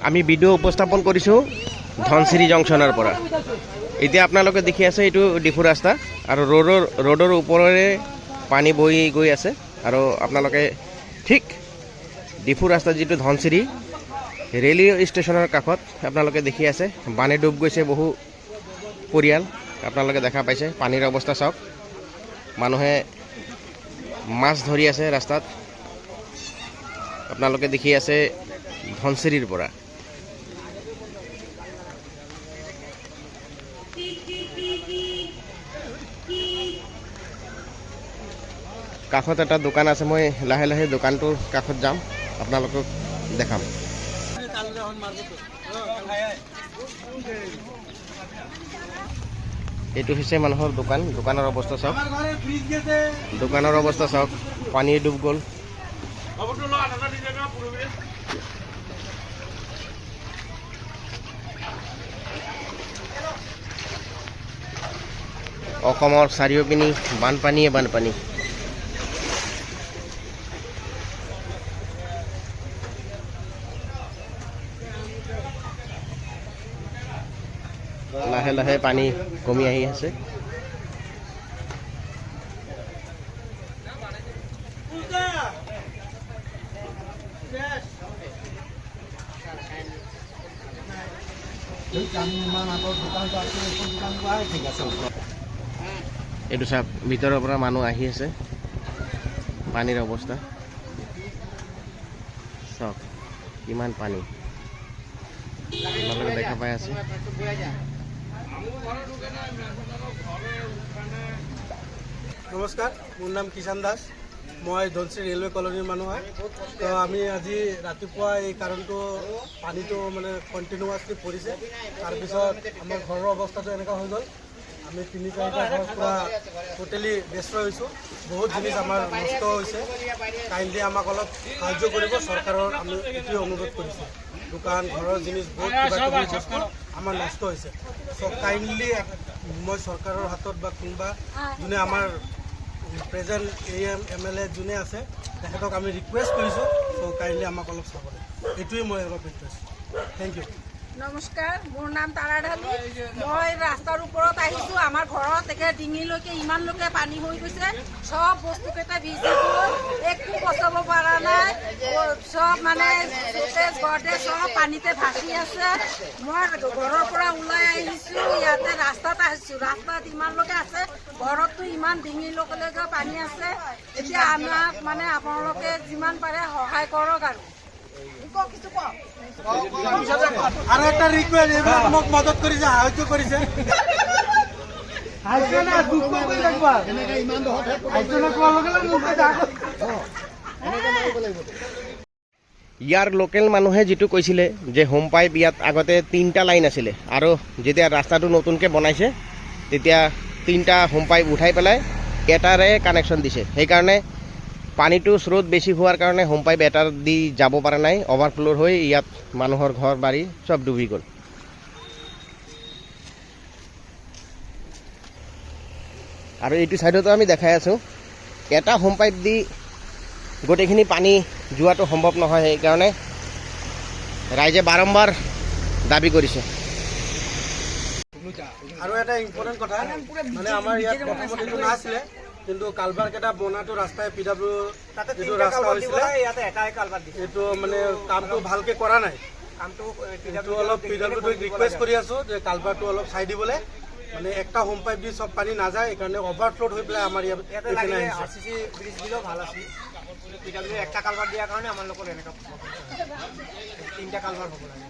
আমি ভিডিও উপস্থাপন কৰিছোঁ ধনচিৰি জংচনৰ পৰা। এতিয়া আপোনালোকে দেখি আছে এইটো ডিফু ৰাস্তা আৰু ৰোডৰ ওপৰেৰে পানী বৈ গৈ আছে আৰু আপোনালোকে ঠিক ডিফু ৰাস্তা যিটো ধনচিৰি ৰেলৱে ষ্টেচনৰ কাষত আপোনালোকে দেখি আছে পানী ডুব গৈছে বহু পৰিয়াল। আপোনালোকে দেখা পাইছে পানীৰ অৱস্থা চাওক, মানুহে মাছ ধৰি আছে ৰাস্তাত। আপোনালোকে দেখি আছে ধনচিৰিৰ পৰা। কাষত এটা দোকান আছে, মই লাহে লাহে দোকানটোৰ কাষত যাম, আপোনালোকক দেখাম। এইটো হৈছে মানুহৰ দোকান, দোকানৰ অৱস্থা চাওক, দোকানৰ অৱস্থা চাওক, পানী ডুব গ'ল। অসমৰ চাৰিওপিনে বানপানীয়ে বানপানী। লাহে লাহে পানী কমি আহি আছে। এইটো চাওক, ভিতৰৰ পৰা মানুহ আহি আছে, পানীৰ অৱস্থা চাওক কিমান পানী আপোনালোকে দেখা পাই আছে। নমস্কাৰ, মোৰ নাম কিষাণ দাস, মই ধনচিৰি ৰেলৱে কলনীৰ মানুহ হয়। তো আমি আজি ৰাতিপুৱা এই কাৰণটো পানীটো মানে কণ্টিনিউৱাছলি পৰিছে, তাৰপিছত আমাৰ ঘৰৰ অৱস্থাটো এনেকুৱা হৈ গ'ল। আমি ৩-৪টা ঘৰ পূৰা টোটেলি ব্যস্ত হৈছোঁ, বহুত জিনিস আমাৰ নষ্ট হৈছে। কাইণ্ডলি আমাক অলপ সাহায্য কৰিব, চৰকাৰৰ আমি এইটোৱে অনুৰোধ কৰিছোঁ। দোকান ঘৰৰ জিনিস বহুত কিবা বস্তু আমাৰ নষ্ট হৈছে। চ' কাইণ্ডলি মই চৰকাৰৰ হাতত বা কোনোবা যোনে আমাৰ প্ৰেজেণ্ট AM MLA যোনে আছে তেখেতক আমি ৰিকুৱেষ্ট কৰিছোঁ, চ' কাইণ্ডলি আমাক অলপ চাব লাগে, এইটোৱে মই অলপ ৰিকুৱেষ্ট। Thank U. নমস্কাৰ, মোৰ নাম তাৰা ঢালি। মই ৰাস্তাৰ ওপৰত আহিছোঁ, আমাৰ ঘৰত একে ডিঙিলৈকে ইমানলৈকে পানী হৈ গৈছে, চব বস্তুকেইটা ভিজি গ'ল, একো বচাব পৰা নাই, চব মানে চকেজ গডে চব পানীতে ভাসি আছে। মই ঘৰৰ পৰা ওলাই আহিছোঁ, ইয়াতে ৰাস্তাত আহিছোঁ, ৰাস্তাত ইমানলৈকে আছে, ঘৰততো ইমান ডিঙিলৈকে পানী আছে। এতিয়া আমাক মানে আপোনালোকে যিমান পাৰে সহায় কৰক আৰু আৰু এটা ৰিকুৱেষ্ট, এইবিলাক মোক মদত কৰিছে, সাহায্য কৰিছে। ইয়াৰ লোকেল মানুহে যিটো কৈছিলে যে হোম পাইপ ইয়াত আগতে 3টা লাইন আছিলে আৰু যেতিয়া ৰাস্তাটো নতুনকৈ বনাইছে তেতিয়া 3টা হোম পাইপ উঠাই পেলাই এটাৰে কানেকশ্যন দিছে। সেইকাৰণে পানীটো স্ৰোত বেছি হোৱাৰ কাৰণে হোম পাইপ এটাৰ দি যাব পৰা নাই, অভাৰফ্ল' হৈ ইয়াত মানুহৰ ঘৰ বাৰী চব ডুবি গ'ল। আৰু এইটো ছাইডতো আমি দেখাই আছোঁ, এটা হোম পাইপ দি গোটেইখিনি পানী যোৱাটো সম্ভৱ নহয়, সেইকাৰণে ৰাইজে বাৰম্বাৰ দাবী কৰিছে। আৰু এটা ইম্পৰ্টেণ্ট কথা, মানে আমাৰ ইয়াত প্ৰথমতে এইটো নাছিলে, কিন্তু কালভাৰ কেইটা বনাটো ৰাস্তাই PW যিটো ৰাস্তা হৈছিলে এইটো মানে কামটো ভালকৈ কৰা নাই। এইটো অলপ PWক ৰিকুৱেষ্ট কৰি আছোঁ যে কালভাৰটো অলপ চাই দিবলৈ, মানে একটা হোম পাইপ দি চব পানী নাযায়, এইকাৰণে অভাৰফ্ল'ড হৈ পেলাই আমাৰ ইয়াত RCC ব্ৰিজ দিলেও ভাল আছিল। PW একটা কালভাৰ দিয়াৰ কাৰণে আমাৰ লোকৰ এনেকুৱা 3টা কালভাৰ হ'ব লাগে।